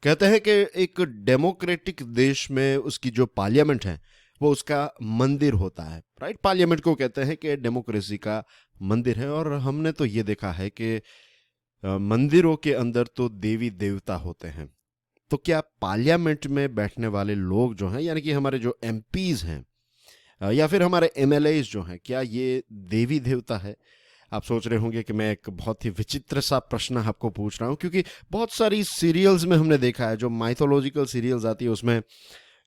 कहते हैं कि एक डेमोक्रेटिक देश में उसकी जो पार्लियामेंट है वो उसका मंदिर होता है, राइट। पार्लियामेंट को कहते हैं कि डेमोक्रेसी का मंदिर है। और हमने तो ये देखा है कि मंदिरों के अंदर तो देवी देवता होते हैं। तो क्या पार्लियामेंट में बैठने वाले लोग जो हैं, यानी कि हमारे जो एमपीज हैं या फिर हमारे एमएलएज जो हैं, क्या ये देवी देवता है? आप सोच रहे होंगे कि मैं एक बहुत ही विचित्र सा प्रश्न आपको पूछ रहा हूँ, क्योंकि बहुत सारी सीरियल्स में हमने देखा है, जो माइथोलॉजिकल सीरियल्स आती है उसमें,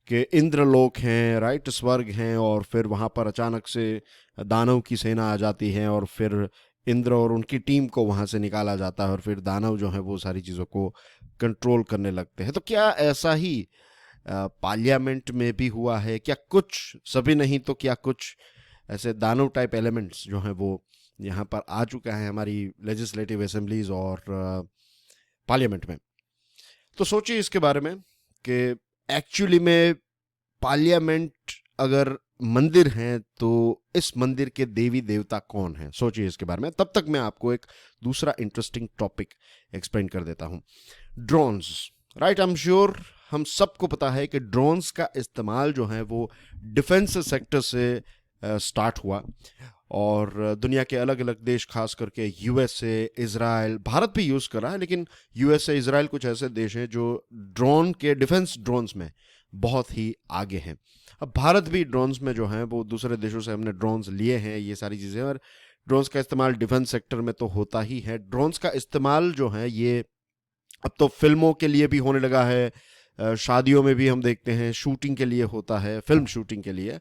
कि इंद्रलोक हैं, राइट, स्वर्ग हैं, और फिर वहाँ पर अचानक से दानव की सेना आ जाती है और फिर इंद्र और उनकी टीम को वहाँ से निकाला जाता है और फिर दानव जो है वो सारी चीज़ों को कंट्रोल करने लगते हैं। तो क्या ऐसा ही पार्लियामेंट में भी हुआ है क्या? कुछ, सभी नहीं तो क्या कुछ ऐसे दानव टाइप एलिमेंट्स जो हैं वो यहाँ पर आ चुका है हमारी लेजिस्लेटिव असेंबलीज और पार्लियामेंट में। तो सोचिए इसके बारे में कि एक्चुअली में पार्लियामेंट अगर मंदिर हैं तो इस मंदिर के देवी देवता कौन हैं? सोचिए इसके बारे में। तब तक मैं आपको एक दूसरा इंटरेस्टिंग टॉपिक एक्सप्लेन कर देता हूं। Drones, right. I am sure हम सबको पता है कि ड्रोन्स का इस्तेमाल जो है वो डिफेंस सेक्टर से स्टार्ट हुआ और दुनिया के अलग अलग देश, खास करके यूएसए, इजराइल, भारत भी यूज़ कर रहा है, लेकिन यूएसए, इजराइल कुछ ऐसे देश हैं जो ड्रोन के डिफेंस ड्रोन्स में बहुत ही आगे हैं। अब भारत भी ड्रोन्स में जो है वो दूसरे देशों से हमने ड्रोन्स लिए हैं, ये सारी चीज़ें। और ड्रोन्स का इस्तेमाल डिफेंस सेक्टर में तो होता ही है। ड्रोन्स का इस्तेमाल जो है ये अब तो फिल्मों के लिए भी होने लगा है, शादियों में भी हम देखते हैं, शूटिंग के लिए होता है, फिल्म शूटिंग के लिए।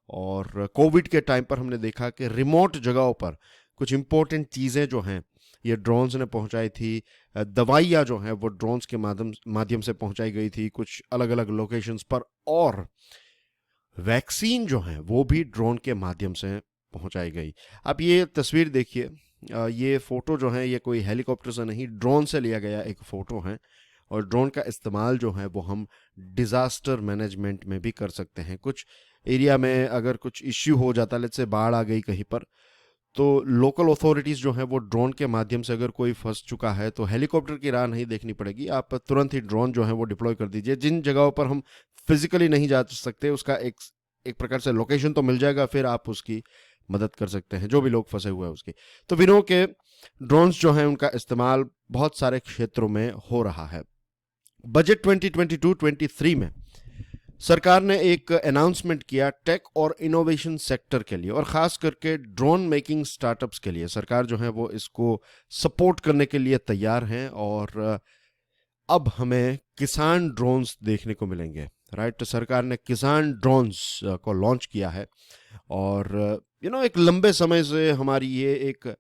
और कोविड के टाइम पर हमने देखा कि रिमोट जगहों पर कुछ इंपॉर्टेंट चीज़ें जो हैं ये ड्रोन्स ने पहुंचाई थी। दवाइयाँ जो हैं वो ड्रोन्स के माध्यम से पहुंचाई गई थी कुछ अलग अलग लोकेशंस पर। और वैक्सीन जो है वो भी ड्रोन के माध्यम से पहुंचाई गई। अब ये तस्वीर देखिए, ये फ़ोटो जो है ये कोई हेलीकॉप्टर से नहीं, ड्रोन से लिया गया एक फ़ोटो है। और ड्रोन का इस्तेमाल जो है वो हम डिज़ास्टर मैनेजमेंट में भी कर सकते हैं। कुछ एरिया में अगर कुछ इश्यू हो जाता है, लेट्स से बाढ़ आ गई कहीं पर, तो लोकल अथॉरिटीज़ जो हैं वो ड्रोन के माध्यम से, अगर कोई फंस चुका है तो हेलीकॉप्टर की राह नहीं देखनी पड़ेगी, आप तुरंत ही ड्रोन जो है वो डिप्लॉय कर दीजिए। जिन जगहों पर हम फिजिकली नहीं जा सकते उसका एक प्रकार से लोकेशन तो मिल जाएगा, फिर आप उसकी मदद कर सकते हैं, जो भी लोग फंसे हुए हैं उसकी। तो विनो के ड्रोन्स जो हैं उनका इस्तेमाल बहुत सारे क्षेत्रों में हो रहा है। बजट 2022-23 में सरकार ने एक अनाउंसमेंट किया टेक और इनोवेशन सेक्टर के लिए, और ख़ास करके ड्रोन मेकिंग स्टार्टअप्स के लिए। सरकार जो है वो इसको सपोर्ट करने के लिए तैयार हैं। और अब हमें किसान ड्रोन्स देखने को मिलेंगे, राइट। तो सरकार ने किसान ड्रोन्स को लॉन्च किया है। और एक लंबे समय से हमारी ये एक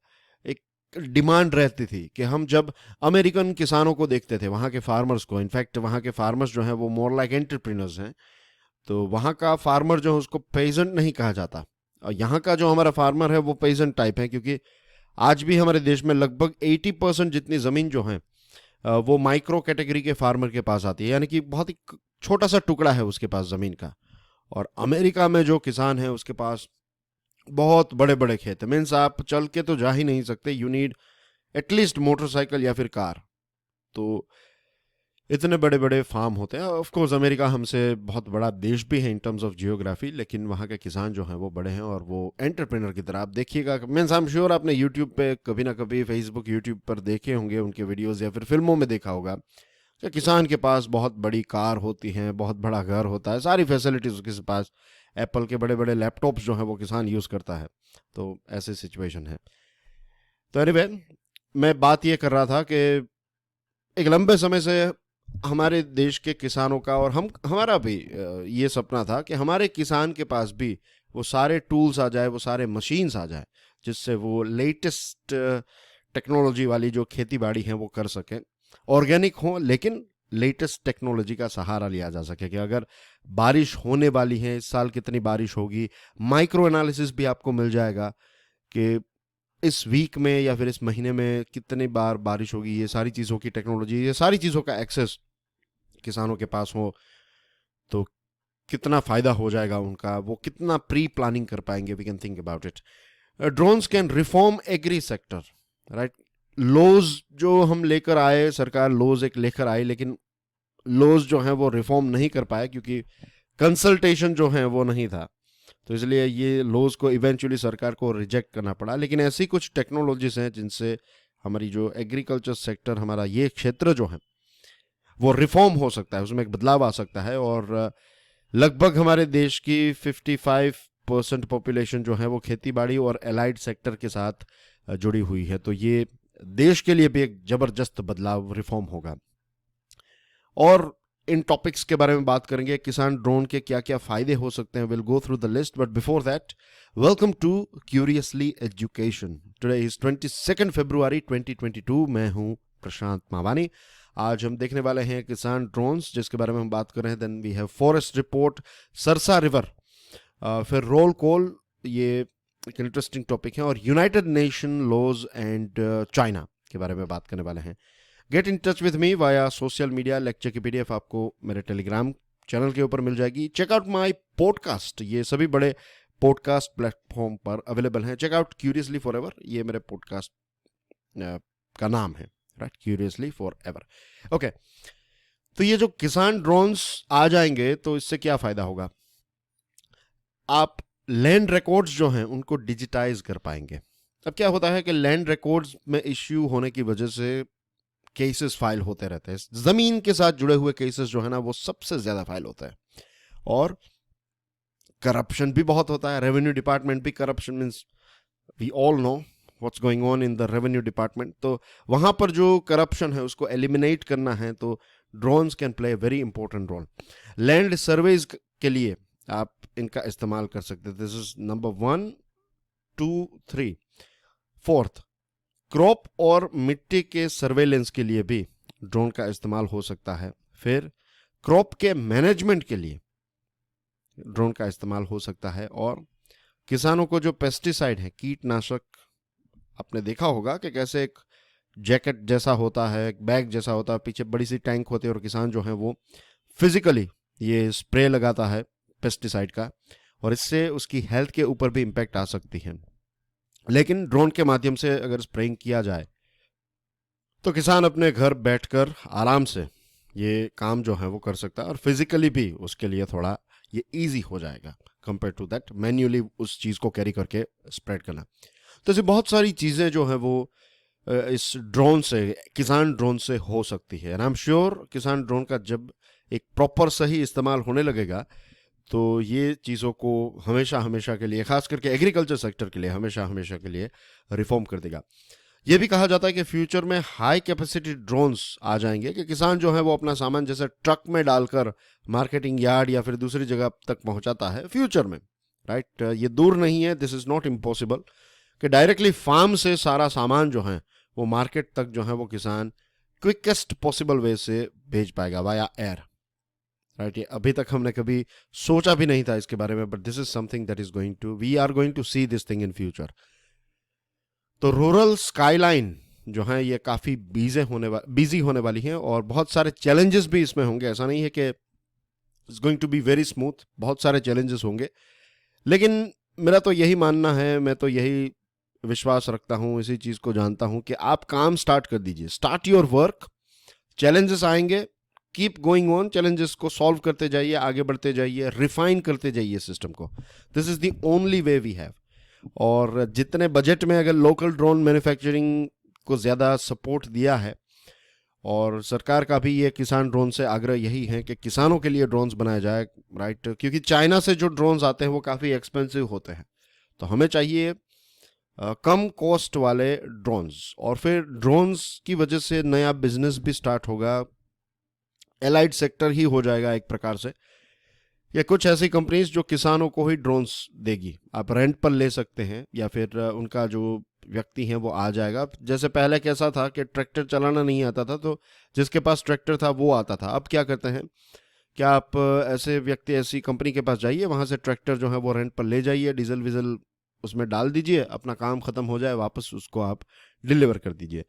डिमांड रहती थी कि हम जब अमेरिकन किसानों को देखते थे, वहाँ के फार्मर्स को, इनफैक्ट वहाँ के फार्मर्स जो हैं वो मोर लाइक एंटरप्रेन्योर्स हैं। तो वहाँ का फार्मर जो है उसको पेजेंट नहीं कहा जाता, और यहाँ का जो हमारा फार्मर है वो पेजेंट टाइप है, क्योंकि आज भी हमारे देश में लगभग 80% जितनी ज़मीन जो है वो माइक्रो कैटेगरी के फार्मर के पास आती है, यानी कि बहुत ही छोटा सा टुकड़ा है उसके पास ज़मीन का। और अमेरिका में जो किसान है उसके पास बहुत बड़े बड़े खेत है, मीन्स आप चल के तो जा ही नहीं सकते, यू नीड एटलीस्ट मोटरसाइकिल या फिर कार। तो इतने बड़े बड़े फार्म होते हैं। ऑफ कोर्स अमेरिका हमसे बहुत बड़ा देश भी है इन टर्म्स ऑफ जियोग्राफी, लेकिन वहाँ के किसान जो हैं वो बड़े हैं और वो एंटरप्रेनर की तरह आप देखिएगा। मीन्स आई एम श्योर आपने यूट्यूब पे कभी ना कभी, फेसबुक, यूट्यूब पर देखे होंगे उनके वीडियोज़, या फिर फिल्मों में देखा होगा कि किसान के पास बहुत बड़ी कार होती हैं, बहुत बड़ा घर होता है, सारी फैसिलिटीज़ उसके पास, एप्पल के बड़े बड़े लैपटॉप्स जो हैं वो किसान यूज़ करता है। तो ऐसी सिचुएशन है। तो एनीवे, मैं बात ये कर रहा था कि एक लंबे समय से हमारे देश के किसानों का, और हमारा भी ये सपना था कि हमारे किसान के पास भी वो सारे टूल्स आ जाए, वो सारे मशीन्स आ जाए, जिससे वो लेटेस्ट टेक्नोलॉजी वाली जो खेती बाड़ी है वो कर सकें, ऑर्गेनिक हो, लेकिन लेटेस्ट टेक्नोलॉजी का सहारा लिया जा सके। कि अगर बारिश होने वाली है, इस साल कितनी बारिश होगी, माइक्रो एनालिसिस भी आपको मिल जाएगा कि इस वीक में या फिर इस महीने में कितनी बार बारिश होगी। ये सारी चीज़ों की टेक्नोलॉजी, ये सारी चीज़ों का एक्सेस किसानों के पास हो तो कितना फ़ायदा हो जाएगा उनका, वो कितना प्री प्लानिंग कर पाएंगे। We can think about it. Drones can reform agree sector, right. Laws जो हम लेकर आए, सरकार लॉज एक लेकर आई, लेकिन लॉज जो हैं वो रिफॉर्म नहीं कर पाए क्योंकि कंसल्टेशन जो है वो नहीं था, तो इसलिए ये लॉज को इवेंचुअली सरकार को रिजेक्ट करना पड़ा। लेकिन ऐसी कुछ टेक्नोलॉजीज हैं जिनसे हमारी जो एग्रीकल्चर सेक्टर, हमारा ये क्षेत्र जो है वो रिफॉर्म हो सकता है, उसमें एक बदलाव आ सकता है। और लगभग हमारे देश की 55% पॉपुलेशन जो है वो खेती बाड़ी और एलाइड सेक्टर के साथ जुड़ी हुई है, तो ये देश के लिए भी एक जबरदस्त बदलाव, रिफॉर्म होगा। और इन टॉपिक्स के बारे में बात करेंगे, किसान ड्रोन के क्या क्या फायदे हो सकते हैं। Will go through the list, but before that welcome to curiously education. Today is 22 फरवरी 2022। मैं हूं प्रशांत मावानी। आज हम देखने वाले हैं किसान ड्रोन्स, जिसके बारे में हम बात कर रहे हैं। Then we have forest report, Sarsa river, फिर रोल कॉल, ये एक इंटरेस्टिंग टॉपिक है, और United nation laws and China के बारे में बात करने वाले हैं। Get in touch with me via social media. Lecture की पीडीएफ आपको मेरे टेलीग्राम चैनल के ऊपर मिल जाएगी। चेक आउट माई पॉडकास्ट, ये सभी बड़े पॉडकास्ट प्लेटफॉर्म पर अवेलेबल हैं। Check out curiously for ever, ये मेरे पॉडकास्ट का नाम है, right, curiously for ever. Okay, तो ये जो किसान ड्रोन्स आ जाएंगे तो इससे क्या फायदा होगा? आप लैंड रिकॉर्ड्स जो हैं उनको डिजिटाइज कर पाएंगे। अब क्या होता है कि लैंड रिकॉर्ड्स में इश्यू होने की वजह से केसेस फाइल होते रहते हैं। जमीन के साथ जुड़े हुए केसेस जो है ना वो सबसे ज्यादा फाइल होता है, और करप्शन भी बहुत होता है। रेवेन्यू डिपार्टमेंट भी corruption means we all know what's going on in the revenue department. तो वहां पर जो करप्शन है उसको एलिमिनेट करना है तो drones can play very important role. Land surveys के लिए आप इनका इस्तेमाल कर सकते हैं। This is number 1, 2, 3। Fourth, crop और मिट्टी के सर्वेलेंस के लिए भी ड्रोन का इस्तेमाल हो सकता है। फिर क्रॉप के मैनेजमेंट के लिए ड्रोन का इस्तेमाल हो सकता है। और किसानों को जो पेस्टिसाइड है, कीटनाशक, आपने देखा होगा कि कैसे एक जैकेट जैसा होता है, एक बैग जैसा होता है, पीछे बड़ी सी टैंक होती है, और किसान जो है वो फिजिकली ये स्प्रे लगाता है पेस्टिसाइड का, और इससे उसकी हेल्थ के ऊपर भी इंपैक्ट आ सकती है। लेकिन ड्रोन के माध्यम से अगर स्प्रेइंग किया जाए तो किसान अपने घर बैठकर आराम से ये काम जो है वो कर सकता है, और फिजिकली भी उसके लिए थोड़ा ये इजी हो जाएगा कंपेयर टू दैट मैन्युअली उस चीज़ को कैरी करके स्प्रेड करना। तो ऐसी बहुत सारी चीज़ें जो है वो इस ड्रोन से, किसान ड्रोन से हो सकती है। एंड आई एम श्योर किसान ड्रोन का जब एक प्रॉपर सही इस्तेमाल होने लगेगा तो ये चीज़ों को हमेशा हमेशा के लिए, खास करके एग्रीकल्चर सेक्टर के लिए, हमेशा हमेशा के लिए रिफॉर्म कर देगा। ये भी कहा जाता है कि फ्यूचर में हाई कैपेसिटी ड्रोन्स आ जाएंगे कि किसान जो है वो अपना सामान जैसे ट्रक में डालकर मार्केटिंग यार्ड या फिर दूसरी जगह तक पहुंचाता है फ्यूचर में, राइट। ये दूर नहीं है, दिस इज नॉट इम्पॉसिबल कि डायरेक्टली फार्म से सारा सामान जो है वो मार्केट तक जो है वो किसान क्विकेस्ट पॉसिबल वे से भेज पाएगा वाया एयर, राइट। ये अभी तक हमने कभी सोचा भी नहीं था इसके बारे में, but this is something that is going to, we are going to see this thing in future. तो रूरल स्काईलाइन जो है ये काफ़ी बिजी होने वाली है, और बहुत सारे चैलेंजेस भी इसमें होंगे। ऐसा नहीं है कि it's going to be very smooth, बहुत सारे चैलेंजेस होंगे। लेकिन मेरा तो यही मानना है, मैं तो यही विश्वास रखता हूँ, इसी चीज़ को जानता हूँ कि आप काम स्टार्ट कर दीजिए, स्टार्ट योर वर्क। चैलेंजेस आएंगे, कीप गोइंग ऑन, चैलेंजेस को सॉल्व करते जाइए, आगे बढ़ते जाइए, रिफाइन करते जाइए सिस्टम को। This is the only way we have. और जितने बजट में अगर लोकल ड्रोन मैन्युफैक्चरिंग को ज़्यादा सपोर्ट दिया है, और सरकार का भी ये किसान ड्रोन से आग्रह यही है कि किसानों के लिए ड्रोन्स बनाए जाए, राइट, क्योंकि चाइना से जो ड्रोन्स आते हैं वो काफ़ी एक्सपेंसिव होते हैं। तो हमें चाहिए कम कॉस्ट वाले ड्रोन्स, और फिर ड्रोन्स की वजह से नया बिजनेस भी स्टार्ट होगा, एलाइड सेक्टर ही हो जाएगा एक प्रकार से। या कुछ ऐसी कंपनीज जो किसानों को ही ड्रोन्स देगी, आप रेंट पर ले सकते हैं, या फिर उनका जो व्यक्ति हैं वो आ जाएगा। जैसे पहले कैसा था कि ट्रैक्टर चलाना नहीं आता था तो जिसके पास ट्रैक्टर था वो आता था। अब क्या करते हैं, क्या आप ऐसे व्यक्ति, ऐसी कंपनी के पास जाइए, वहाँ से ट्रैक्टर जो है वो रेंट पर ले जाइए, डीजल वीजल उसमें डाल दीजिए, अपना काम खत्म हो जाए, वापस उसको आप डिलीवर कर दीजिए।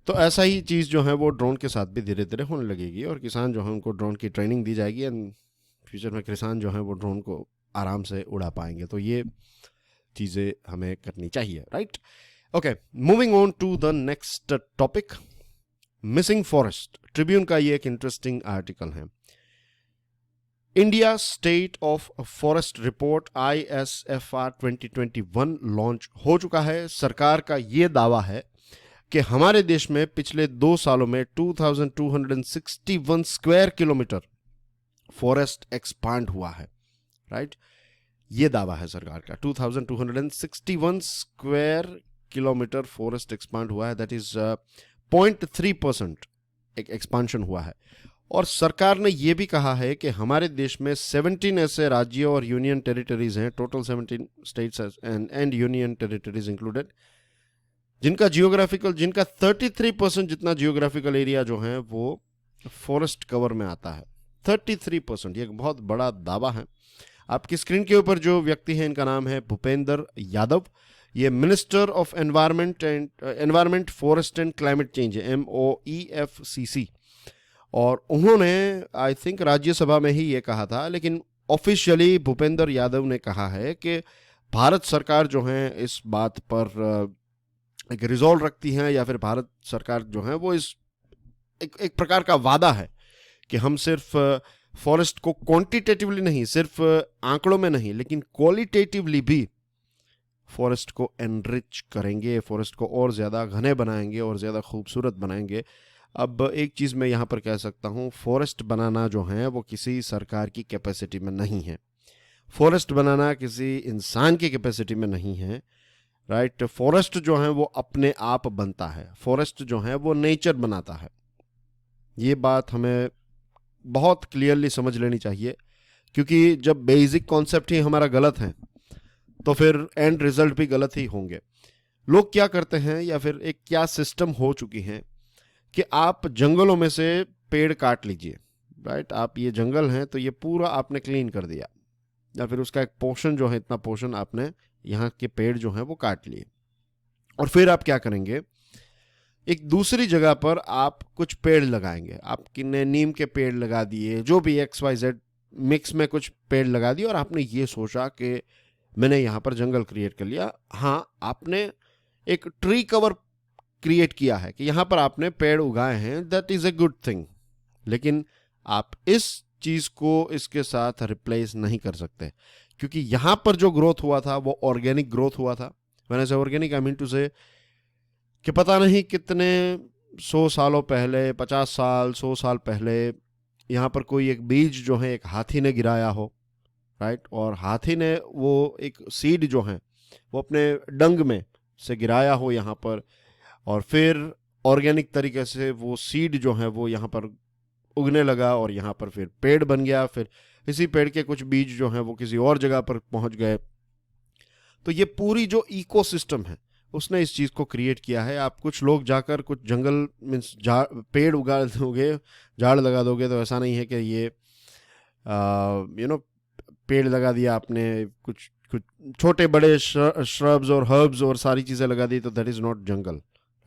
तो ऐसा ही चीज़ जो है वो ड्रोन के साथ भी धीरे धीरे होने लगेगी, और किसान जो है उनको ड्रोन की ट्रेनिंग दी जाएगी, एंड फ्यूचर में किसान जो है वो ड्रोन को आराम से उड़ा पाएंगे। तो ये चीज़ें हमें करनी चाहिए, right. Okay, moving on to the next topic. Missing forest, Tribune का ये एक इंटरेस्टिंग आर्टिकल है। India state of forest report ISFR 2021 launch हो चुका है। सरकार का ये दावा है कि हमारे देश में पिछले 2 सालों में 2261 स्क्वायर किलोमीटर फॉरेस्ट एक्सपांड हुआ है, राइट। ये दावा है सरकार का, 2261 स्क्वायर किलोमीटर फॉरेस्ट एक्सपांड हुआ है, दैट इज 0.3% एक एक्सपांशन हुआ है। और सरकार ने यह भी कहा है कि हमारे देश में 17 ऐसे राज्य और यूनियन टेरिटरीज हैं, total 17 states and union territories included, जिनका 33% जितना जियोग्राफिकल एरिया जो है वो फॉरेस्ट कवर में आता है। 33%, ये एक बहुत बड़ा दावा है। आपकी स्क्रीन के ऊपर जो व्यक्ति है, इनका नाम है भूपेंद्र यादव। ये minister of environment forest and climate change है, MOEFCC, और उन्होंने आई थिंक राज्यसभा में ही ये कहा था, लेकिन ऑफिशियली भूपेंद्र यादव ने कहा है कि भारत सरकार जो है इस बात पर एक रिजॉल्व रखती हैं, या फिर भारत सरकार जो है वो इस एक प्रकार का वादा है कि हम सिर्फ फॉरेस्ट को क्वांटिटेटिवली नहीं, सिर्फ आंकड़ों में नहीं, लेकिन क्वालिटेटिवली भी फॉरेस्ट को एनरिच करेंगे, फॉरेस्ट को और ज़्यादा घने बनाएंगे और ज़्यादा खूबसूरत बनाएंगे। अब एक चीज़ मैं यहाँ पर कह सकता हूँ, फॉरेस्ट बनाना जो है वो किसी सरकार की कैपेसिटी में नहीं है, फॉरेस्ट बनाना किसी इंसान की कैपेसिटी में नहीं है, राइट। फॉरेस्ट जो है वो अपने आप बनता है, फॉरेस्ट जो है वो नेचर बनाता है। ये बात हमें बहुत क्लियरली समझ लेनी चाहिए, क्योंकि जब बेसिक कॉन्सेप्ट ही हमारा गलत है तो फिर एंड रिजल्ट भी गलत ही होंगे। लोग क्या करते हैं, या फिर एक क्या सिस्टम हो चुकी है कि आप जंगलों में से पेड़ काट लीजिए, राइट। आप ये जंगल हैं तो ये पूरा आपने क्लीन कर दिया, या फिर उसका एक पोर्शन जो है, इतना पोर्शन आपने यहाँ के पेड़ जो हैं वो काट लिए, और फिर आप क्या करेंगे, एक दूसरी जगह पर आप कुछ पेड़ लगाएंगे। आपने नीम के पेड़ लगा दिए, जो भी XYZ मिक्स में कुछ पेड़ लगा दिए, और आपने ये सोचा कि मैंने यहाँ पर जंगल क्रिएट कर लिया। हाँ, आपने एक ट्री कवर क्रिएट किया है कि यहाँ पर आपने पेड़ उगाए हैं, that is a good thing, लेकिन आप इस चीज को इसके साथ रिप्लेस नहीं कर सकते, क्योंकि यहाँ पर जो ग्रोथ हुआ था वो ऑर्गेनिक ग्रोथ हुआ था। व्हेन आई से ऑर्गेनिक, आई मीन टू से कि पता नहीं कितने 100 सालों पहले, 50 साल 100 साल पहले यहाँ पर कोई एक बीज जो है एक हाथी ने गिराया हो, राइट, और हाथी ने वो एक सीड जो है वो अपने डंग में से गिराया हो यहाँ पर, और फिर ऑर्गेनिक तरीके से वो सीड जो है वो यहाँ पर उगने लगा, और यहाँ पर फिर पेड़ बन गया, फिर इसी पेड़ के कुछ बीज जो हैं वो किसी और जगह पर पहुंच गए। तो ये पूरी जो इकोसिस्टम है उसने इस चीज़ को क्रिएट किया है। आप कुछ लोग जाकर कुछ जंगल मीन्स पेड़ उगा दोगे, झाड़ लगा दोगे, तो ऐसा नहीं है कि ये पेड़ लगा दिया आपने, कुछ कुछ छोटे बड़े श्रब्स और हर्ब्स और सारी चीज़ें लगा दी, तो that is not jungle,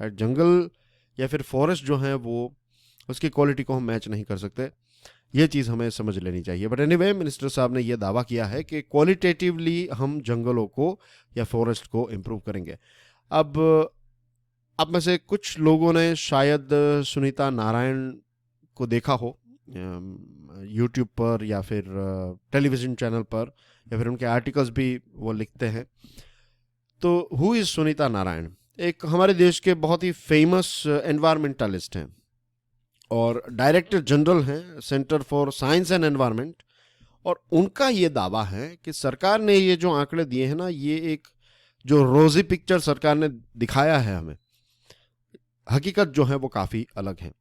right. जंगल या फिर फॉरेस्ट जो है वो उसकी क्वालिटी को हम मैच नहीं कर सकते, ये चीज़ हमें समझ लेनी चाहिए। बट एनीवे, मिनिस्टर साहब ने यह दावा किया है कि क्वालिटेटिवली हम जंगलों को या फॉरेस्ट को इम्प्रूव करेंगे। अब में से कुछ लोगों ने शायद सुनीता नारायण को देखा हो यूट्यूब पर या फिर टेलीविज़न चैनल पर, या फिर उनके आर्टिकल्स भी वो लिखते हैं। तो हु इज़ सुनीता नारायण? एक हमारे देश के बहुत ही फेमस एनवायरमेंटलिस्ट हैं और डायरेक्टर जनरल हैं centre for science and environment, और उनका ये दावा है कि सरकार ने ये जो आंकड़े दिए हैं ना, ये एक जो रोजी पिक्चर सरकार ने दिखाया है हमें, हकीकत जो है वो काफ़ी अलग है।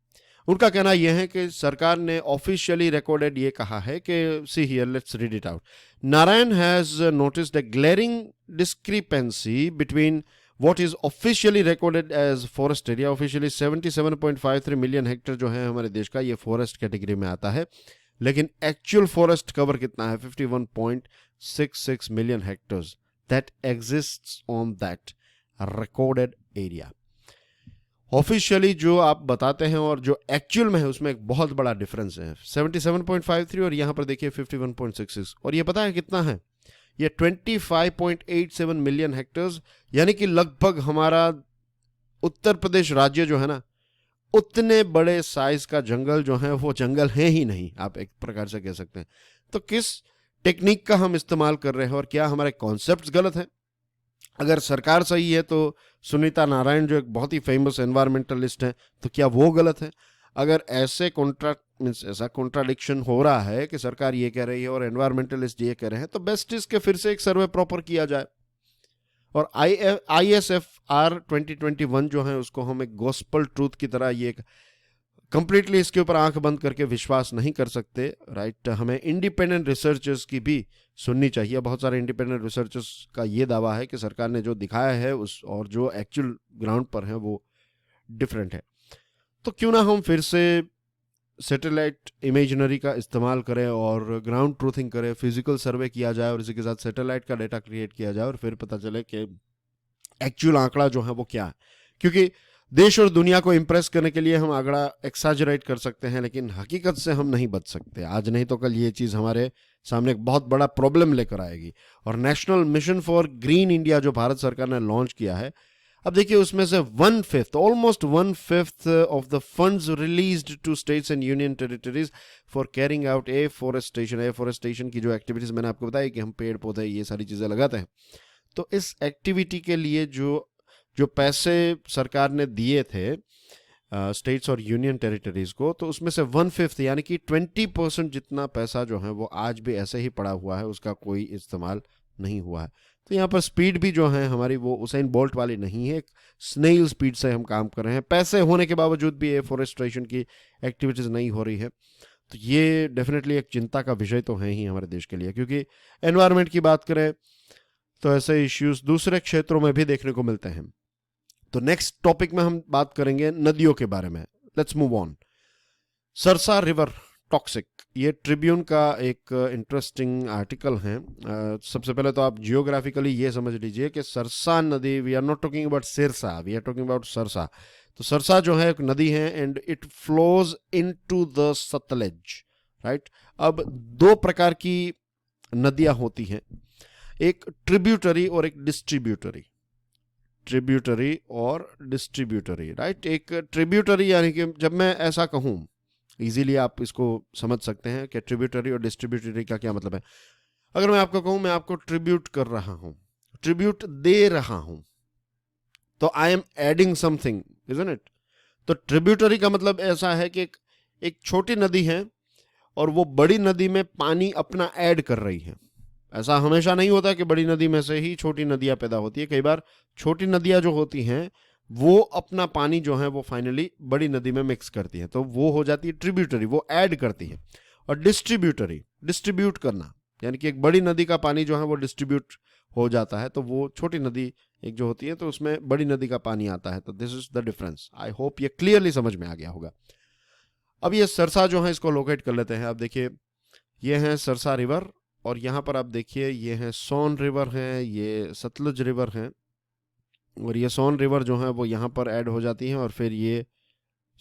उनका कहना यह है कि सरकार ने ऑफिशियली रिकॉर्डेड ये कहा है कि see here, let's read it out. Narayan has noticed a glaring discrepancy between what is officially recorded as forest area, officially 77.53 million hectare जो है हमारे देश का, ये फॉरेस्ट कैटेगरी में आता है, लेकिन एक्चुअल फॉरेस्ट कवर कितना है? 51.66 million hectares that exists on that recorded area। Officially जो आप बताते हैं और जो एक्चुअल में है उसमें एक बहुत बड़ा डिफरेंस है, 77.53 और यहाँ पर देखिए 51.66, और ये पता है कितना है? ये 25.87 मिलियन हेक्टेयर्स, यानी कि लगभग हमारा उत्तर प्रदेश राज्य जो है ना उतने बड़े साइज का जंगल जो है वो जंगल है ही नहीं, आप एक प्रकार से कह सकते हैं। तो किस टेक्निक का हम इस्तेमाल कर रहे हैं और क्या हमारे कॉन्सेप्ट्स गलत हैं? अगर सरकार सही है तो सुनीता नारायण जो एक बहुत ही फेमस एनवायरमेंटलिस्ट हैं, तो क्या वो गलत है? अगर ऐसा कॉन्ट्राडिक्शन हो रहा है कि सरकार ये कह रही है और एनवायरमेंटलिस्ट ये कह रहे हैं, तो बेस्ट इज के फिर से एक सर्वे प्रॉपर किया जाए। और ISFR 2021 जो है उसको हम एक गॉस्पल ट्रूथ की तरह ये कंप्लीटली इसके ऊपर आंख बंद करके विश्वास नहीं कर सकते, राइट। हमें इंडिपेंडेंट रिसर्चर्स की भी सुननी चाहिए। बहुत सारे इंडिपेंडेंट रिसर्चर्स का ये दावा है कि सरकार ने जो दिखाया है उस और जो एक्चुअल ग्राउंड पर है वो डिफरेंट है। तो क्यों ना हम फिर से सैटेलाइट इमेजनरी का इस्तेमाल करें और ग्राउंड ट्रूथिंग करें, फिजिकल सर्वे किया जाए और इसी के साथ सैटेलाइट का डेटा क्रिएट किया जाए और फिर पता चले कि एक्चुअल आंकड़ा जो है वो क्या है। क्योंकि देश और दुनिया को इंप्रेस करने के लिए हम आंकड़ा एक्साजरेट कर सकते हैं, लेकिन हकीकत से हम नहीं बच सकते। आज नहीं तो कल ये चीज़ हमारे सामने एक बहुत बड़ा प्रॉब्लम लेकर आएगी। और national mission for green India जो भारत सरकार ने लॉन्च किया है, अब देखिए उसमें से 1/5 almost 1/5 of the funds released to states and union territories for carrying out afforestation की जो एक्टिविटीज मैंने आपको बताया कि हम पेड़ पौधे ये सारी चीज़ें लगाते हैं, तो इस एक्टिविटी के लिए जो पैसे सरकार ने दिए थे स्टेट्स और यूनियन टेरिटरीज को, तो उसमें से 1/5 यानी कि 20% जितना पैसा जो है वो आज भी ऐसे ही पड़ा हुआ है, उसका कोई इस्तेमाल नहीं हुआ है। तो यहाँ पर स्पीड भी जो है हमारी वो उसेन बोल्ट वाली नहीं है, एक स्नेल स्पीड से हम काम कर रहे हैं। पैसे होने के बावजूद भी एफोरेस्ट्रेशन की एक्टिविटीज़ नहीं हो रही है। तो ये डेफिनेटली एक चिंता का विषय तो है ही हमारे देश के लिए, क्योंकि एनवायरनमेंट की बात करें तो ऐसे इश्यूज दूसरे क्षेत्रों में भी देखने को मिलते हैं। तो नेक्स्ट टॉपिक में हम बात करेंगे नदियों के बारे में। Let's move on. Sarsa river toxic, ये ट्रिब्यून का एक इंटरेस्टिंग आर्टिकल है। सबसे पहले तो आप जियोग्राफिकली ये समझ लीजिए कि सरसा नदी, we are not talking about Sirsa, we are talking about Sarsa. तो सरसा जो है एक नदी है and it flows into the Sutlej, right. अब दो प्रकार की नदियां होती हैं, एक ट्रिब्यूटरी और एक डिस्ट्रीब्यूटरी। ट्रिब्यूटरी और डिस्ट्रीब्यूटरी, राइट। एक ट्रिब्यूटरी यानी कि जब मैं ऐसा कहूं, इजीली आप इसको समझ सकते हैं कि ट्रिब्यूटरी और डिस्ट्रीब्यूटरी का क्या मतलब है। अगर मैं आपको कहूं मैं आपको ट्रिब्यूट कर रहा हूं, ट्रिब्यूट दे रहा हूं, तो I am adding something, isn't it. तो ट्रिब्यूटरी का मतलब ऐसा है कि एक छोटी नदी है और वो बड़ी नदी में पानी अपना ऐड कर रही है। ऐसा हमेशा नहीं होता कि बड़ी नदी में से ही छोटी नदियां पैदा होती है। कई बार छोटी नदियां जो होती हैं वो अपना पानी जो है वो फाइनली बड़ी नदी में मिक्स करती है, तो वो हो जाती है ट्रिब्यूटरी, वो ऐड करती है। और डिस्ट्रीब्यूटरी, डिस्ट्रीब्यूट करना, यानी कि एक बड़ी नदी का पानी जो है वो डिस्ट्रीब्यूट हो जाता है, तो वो छोटी नदी एक जो होती है तो उसमें बड़ी नदी का पानी आता है। तो this is the difference. I hope ये क्लियरली समझ में आ गया होगा। अब ये सरसा जो है इसको लोकेट कर लेते हैं। आप देखिए ये है सरसा रिवर और यहाँ पर आप देखिए ये है सोन रिवर है, ये सतलुज रिवर है, और ये सोन रिवर जो है वो यहाँ पर ऐड हो जाती है और फिर ये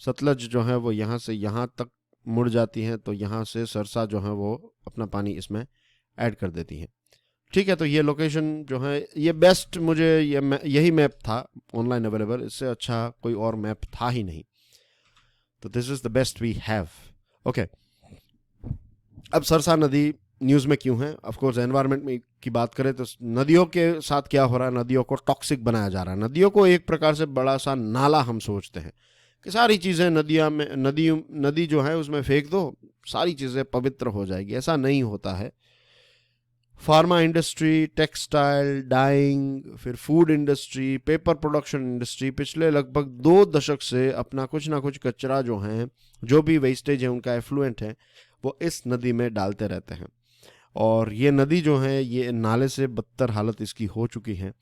सतलज जो है वो यहाँ से यहाँ तक मुड़ जाती है, तो यहाँ से सरसा जो है वो अपना पानी इसमें ऐड कर देती है। ठीक है, तो ये लोकेशन जो है ये बेस्ट, मुझे यही मैप था ऑनलाइन अवेलेबल, इससे अच्छा कोई और मैप था ही नहीं। तो this is the best we have. Okay, अब सरसा नदी न्यूज़ में क्यों है? ऑफ कोर्स एनवायरनमेंट में की बात करें तो नदियों के साथ क्या हो रहा है, नदियों को टॉक्सिक बनाया जा रहा है। नदियों को एक प्रकार से बड़ा सा नाला हम सोचते हैं कि सारी चीज़ें नदियाँ में नदी जो है उसमें फेंक दो, सारी चीज़ें पवित्र हो जाएगी। ऐसा नहीं होता है। फार्मा इंडस्ट्री, टेक्सटाइल, डाइंग, फिर food industry, paper production industry पिछले लगभग 2 दशक से अपना कुछ ना कुछ कचरा जो है, जो भी वेस्टेज है उनका एफ्लुएंट है, वो इस नदी में डालते रहते हैं। और ये नदी जो है ये नाले से बदतर हालत इसकी हो चुकी है।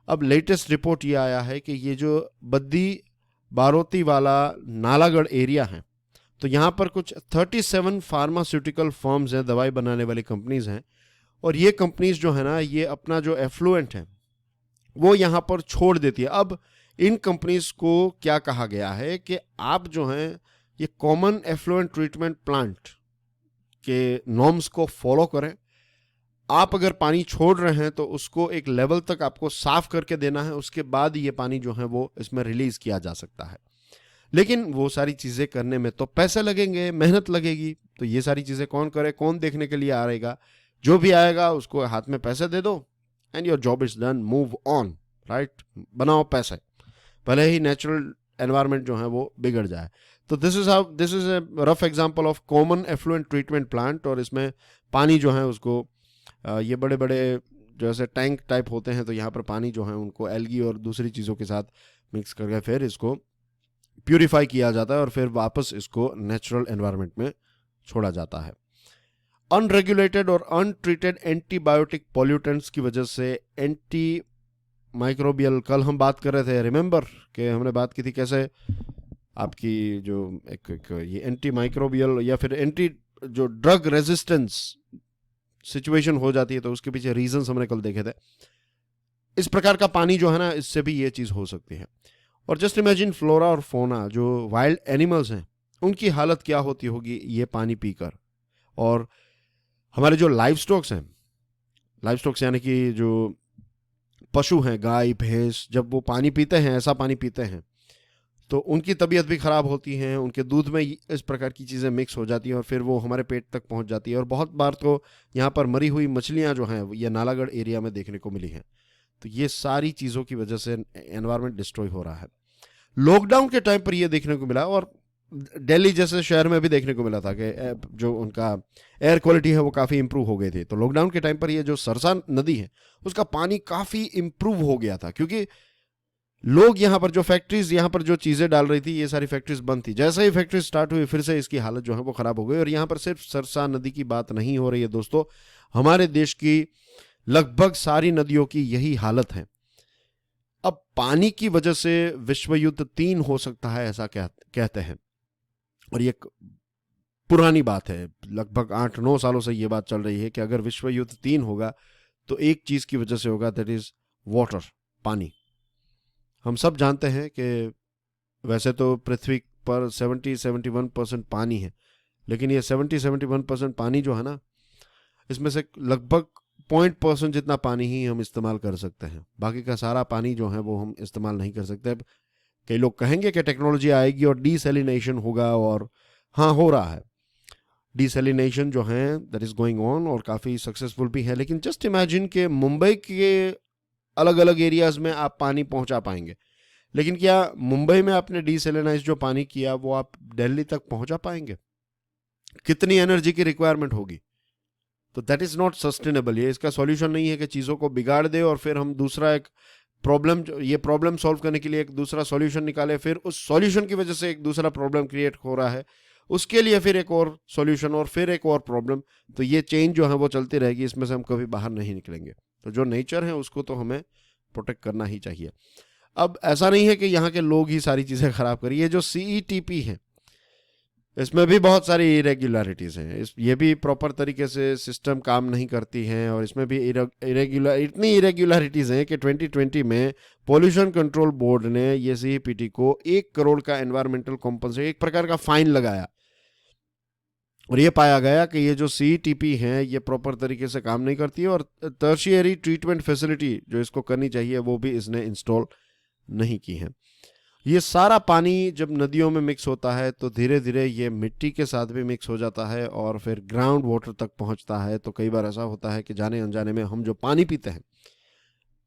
अब लेटेस्ट रिपोर्ट ये आया है कि ये जो बद्दी बारोती वाला नालागढ़ एरिया है, तो यहाँ पर कुछ 37 फार्मास्यूटिकल फर्म्स हैं, दवाई बनाने वाली कंपनीज हैं, और ये कंपनीज जो है ना ये अपना जो एफ्लुएंट है वो यहाँ पर छोड़ देती है। अब इन कंपनीज को क्या कहा गया है कि आप जो हैं ये कॉमन एफ्लुएंट ट्रीटमेंट प्लांट के नॉर्म्स को फॉलो करें। आप अगर पानी छोड़ रहे हैं तो उसको एक लेवल तक आपको साफ करके देना है, उसके बाद ये पानी जो है वो इसमें रिलीज किया जा सकता है। लेकिन वो सारी चीज़ें करने में तो पैसे लगेंगे, मेहनत लगेगी, तो ये सारी चीज़ें कौन करे, कौन देखने के लिए आएगा? जो भी आएगा उसको हाथ में पैसे दे दो and your job is done, move on, right? बनाओ पैसे, भले ही नेचुरल एनवायरनमेंट जो है वो बिगड़ जाए। तो this is a rough example of common effluent treatment plant. और इसमें पानी जो है उसको ये बड़े बड़े जैसे टैंक टाइप होते हैं, तो यहाँ पर पानी जो है उनको एल्गी और दूसरी चीज़ों के साथ मिक्स करके फिर इसको प्यूरिफाई किया जाता है और फिर वापस इसको नेचुरल एनवायरनमेंट में छोड़ा जाता है। अनरेगुलेटेड और अनट्रीटेड एंटीबायोटिक पॉल्यूटेंट्स की वजह से एंटी माइक्रोबियल, कल हम बात कर रहे थे, रिमेंबर कि हमने बात की थी कैसे आपकी जो एक ये एंटी माइक्रोबियल या फिर एंटी जो ड्रग रेजिस्टेंस सिचुएशन हो जाती है, तो उसके पीछे रीजंस हमने कल देखे थे। इस प्रकार का पानी जो है ना, इससे भी ये चीज़ हो सकती है। और जस्ट इमेजिन फ्लोरा और फोना, जो वाइल्ड एनिमल्स हैं, उनकी हालत क्या होती होगी ये पानी पीकर। और हमारे जो लाइव स्टॉक्स हैं, लाइव स्टॉक्स यानी कि जो पशु हैं, गाय भैंस, जब वो पानी पीते हैं, ऐसा पानी पीते हैं, तो उनकी तबीयत भी ख़राब होती है, उनके दूध में इस प्रकार की चीज़ें मिक्स हो जाती हैं और फिर वो हमारे पेट तक पहुंच जाती है। और बहुत बार तो यहाँ पर मरी हुई मछलियाँ जो हैं ये नालागढ़ एरिया में देखने को मिली हैं। तो ये सारी चीज़ों की वजह से एनवायरनमेंट डिस्ट्रॉय हो रहा है। लॉकडाउन के टाइम पर ये देखने को मिला और दिल्ली जैसे शहर में भी देखने को मिला था कि जो उनका एयर क्वालिटी है वो काफ़ी इंप्रूव हो गई थी। तो लॉकडाउन के टाइम पर ये जो सरसा नदी है उसका पानी काफ़ी इंप्रूव हो गया था, क्योंकि लोग यहाँ पर जो फैक्ट्रीज, यहाँ पर जो चीज़ें डाल रही थी, ये सारी फैक्ट्रीज बंद थी। जैसे ही फैक्ट्री स्टार्ट हुई फिर से इसकी हालत जो है वो ख़राब हो गई। और यहाँ पर सिर्फ सरसा नदी की बात नहीं हो रही है दोस्तों, हमारे देश की लगभग सारी नदियों की यही हालत है। अब पानी की वजह से विश्व युद्ध 3 हो सकता है, ऐसा कहते हैं। और ये पुरानी बात है, लगभग 8-9 सालों से ये बात चल रही है कि अगर विश्व युद्ध 3 होगा तो एक चीज़ की वजह से होगा, दैट इज़ वाटर, पानी। हम सब जानते हैं कि वैसे तो पृथ्वी पर 70-71% पानी है, लेकिन ये 70-71% पानी जो है ना, इसमें से लगभग 0.% जितना पानी ही हम इस्तेमाल कर सकते हैं। बाकी का सारा पानी जो है वो हम इस्तेमाल नहीं कर सकते। कई लोग कहेंगे कि टेक्नोलॉजी आएगी और डीसैलिनेशन होगा, और हाँ, हो रहा है डीसैलिनेशन जो है, दैट इज़ गोइंग ऑन और काफ़ी सक्सेसफुल भी है। लेकिन जस्ट इमेजिन कि मुंबई के अलग अलग एरियाज में आप पानी पहुंचा पाएंगे, लेकिन क्या मुंबई में आपने डीसैलिनाइज जो पानी किया वो आप दिल्ली तक पहुंचा पाएंगे? कितनी एनर्जी की रिक्वायरमेंट होगी? तो दैट इज़ नॉट सस्टेनेबल। ये इसका सॉल्यूशन नहीं है कि चीज़ों को बिगाड़ दे और फिर हम दूसरा एक प्रॉब्लम, ये प्रॉब्लम सॉल्व करने के लिए एक दूसरा सॉल्यूशन निकाले, फिर उस सॉल्यूशन की वजह से एक दूसरा प्रॉब्लम क्रिएट हो रहा है, उसके लिए फिर एक और सॉल्यूशन और फिर एक और प्रॉब्लम। तो ये चेंज जो है वो चलती रहेगी, इसमें से हम कभी बाहर नहीं निकलेंगे। तो जो नेचर है उसको तो हमें प्रोटेक्ट करना ही चाहिए। अब ऐसा नहीं है कि यहाँ के लोग ही सारी चीज़ें ख़राब करें। ये जो CETP है इसमें भी बहुत सारी इरेगुलरिटीज़ हैं। ये भी प्रॉपर तरीके से सिस्टम काम नहीं करती हैं, और इसमें भी इतनी इरेगुलरिटीज़ हैं कि 2020 में पोल्यूशन कंट्रोल बोर्ड ने ये CEPT को 1 करोड़ का एनवायरमेंटल कॉम्पनसेशन, एक प्रकार का फाइन लगाया। और ये पाया गया कि ये जो CETP है ये प्रॉपर तरीके से काम नहीं करती है, और टर्शियरी ट्रीटमेंट फैसिलिटी जो इसको करनी चाहिए वो भी इसने इंस्टॉल नहीं की है। ये सारा पानी जब नदियों में मिक्स होता है तो धीरे धीरे ये मिट्टी के साथ भी मिक्स हो जाता है और फिर ग्राउंड वाटर तक पहुंचता है। तो कई बार ऐसा होता है कि जाने अनजाने में हम जो पानी पीते हैं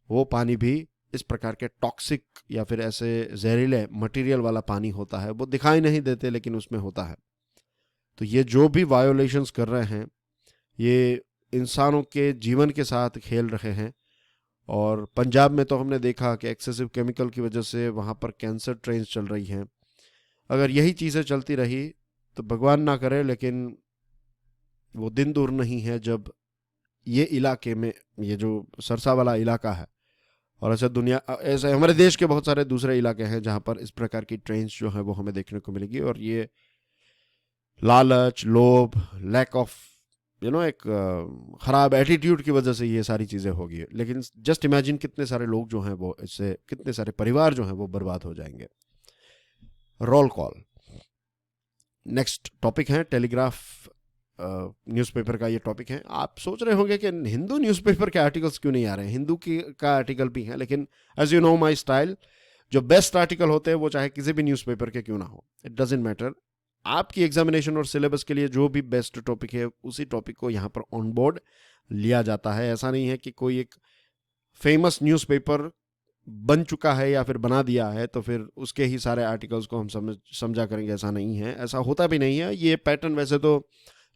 वो पानी भी इस प्रकार के टॉक्सिक या फिर ऐसे जहरीले मटेरियल वाला पानी होता है। वो दिखाई नहीं देते लेकिन उसमें होता है। तो ये जो भी वायोलेशंस कर रहे हैं ये इंसानों के जीवन के साथ खेल रहे हैं। और पंजाब में तो हमने देखा कि एक्सेसिव केमिकल की वजह से वहाँ पर कैंसर ट्रेन्स चल रही हैं। अगर यही चीज़ें चलती रही तो भगवान ना करे, लेकिन वो दिन दूर नहीं है जब ये इलाके में, ये जो सरसा वाला इलाका है, और ऐसे हमारे देश के बहुत सारे दूसरे इलाके हैं जहाँ पर इस प्रकार की ट्रेन्स जो है वो हमें देखने को मिलेगी। और ये लालच, लोभ, लैक ऑफ एक ख़राब एटीट्यूड की वजह से ये सारी चीज़ें होगी। लेकिन जस्ट इमेजिन कितने सारे लोग जो हैं वो इससे, कितने सारे परिवार जो हैं वो बर्बाद हो जाएंगे। Roll call. नेक्स्ट टॉपिक है टेलीग्राफ न्यूज़पेपर का। ये टॉपिक है। आप सोच रहे होंगे कि हिंदू न्यूज़पेपर के आर्टिकल्स क्यों नहीं आ रहे हैं। हिंदू का आर्टिकल भी हैं, लेकिन as you know my style, जो बेस्ट आर्टिकल होते हैं वो चाहे किसी भी न्यूज़पेपर के क्यों ना हो, इट डजेंट मैटर, आपकी एग्जामिनेशन और सिलेबस के लिए जो भी बेस्ट टॉपिक है उसी टॉपिक को यहाँ पर ऑन बोर्ड लिया जाता है। ऐसा नहीं है कि कोई एक फेमस न्यूज़पेपर बन चुका है या फिर बना दिया है तो फिर उसके ही सारे आर्टिकल्स को हम समझा करेंगे, ऐसा नहीं है, ऐसा होता भी नहीं है। ये पैटर्न वैसे तो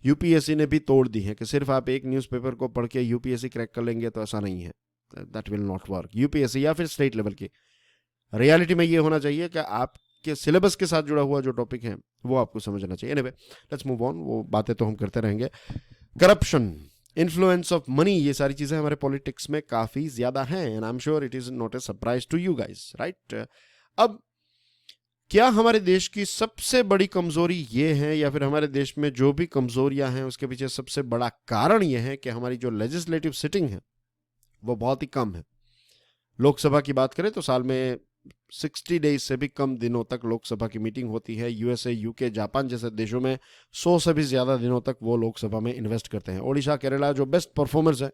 यूपीएससी ने भी तोड़ दी है कि सिर्फ आप एक न्यूज़पेपर को पढ़ के यूपीएससी क्रैक कर लेंगे, तो ऐसा नहीं है, that will not work. UPSC या फिर स्टेट लेवल की रियलिटी में ये होना चाहिए कि आपके सिलेबस के साथ जुड़ा हुआ जो टॉपिक है वो आपको समझना चाहिए। एनीवे, लेट्स मूव ऑन, वो बातें तो हम करते रहेंगे। करप्शन, इन्फ्लुएंस ऑफ मनी, ये सारी चीजें हमारे पॉलिटिक्स में काफी ज्यादा हैं, and I am sure it is not a surprise to you guys, right. अब क्या हमारे देश की सबसे बड़ी कमजोरी ये है, या फिर हमारे देश में जो भी कमजोरियां हैं उसके पीछे सबसे बड़ा कारण ये है कि हमारी जो लेजिस्लेटिव सिटिंग है वो बहुत ही कम है। लोकसभा की बात करें तो साल में 60 डेज से भी कम दिनों तक लोकसभा की मीटिंग होती है। यूएसए, यूके, जापान जैसे देशों में 100 से भी ज्यादा दिनों तक वो लोकसभा में इन्वेस्ट करते हैं। ओडिशा, केरला जो बेस्ट परफॉर्मर्स है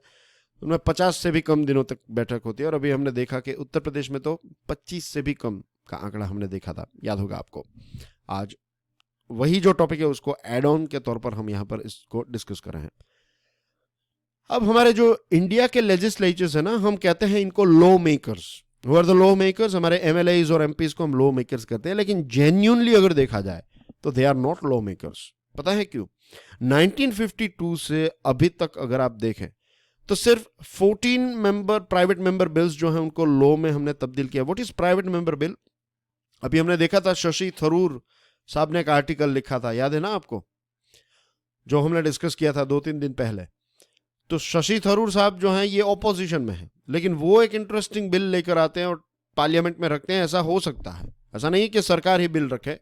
उनमें 50 से भी कम दिनों तक बैठक होती है, और अभी हमने देखा कि उत्तर प्रदेश में तो 25 से भी कम का आंकड़ा हमने देखा था, याद होगा आपको। आज वही जो टॉपिक है उसको एड ऑन के तौर पर हम यहाँ पर इसको डिस्कस कर रहे हैं। अब हमारे जो इंडिया के लेजिस्लेचर्स है ना, हम कहते हैं इनको law makers. Who are the law makers? हमारे एमएलएज और एमपीज को हम लॉ मेकर्स कहते हैं, लेकिन जेन्युइनली अगर देखा जाए तो they are not law makers. पता है क्यों? 1952 से अभी तक अगर आप देखें तो सिर्फ 14 मेंबर प्राइवेट मेंबर बिल्स जो हैं उनको लॉ में हमने तब्दील किया। What is private member bill? अभी हमने देखा था शशि थरूर साहब ने एक आर्टिकल लिखा था, याद है ना आपको, जो हमने डिस्कस किया था 2-3 दिन पहले। तो शशि थरूर साहब जो हैं ये ऑपोजिशन में है, लेकिन वो एक इंटरेस्टिंग बिल लेकर आते हैं और पार्लियामेंट में रखते हैं। ऐसा हो सकता है, ऐसा नहीं कि सरकार ही बिल रखे,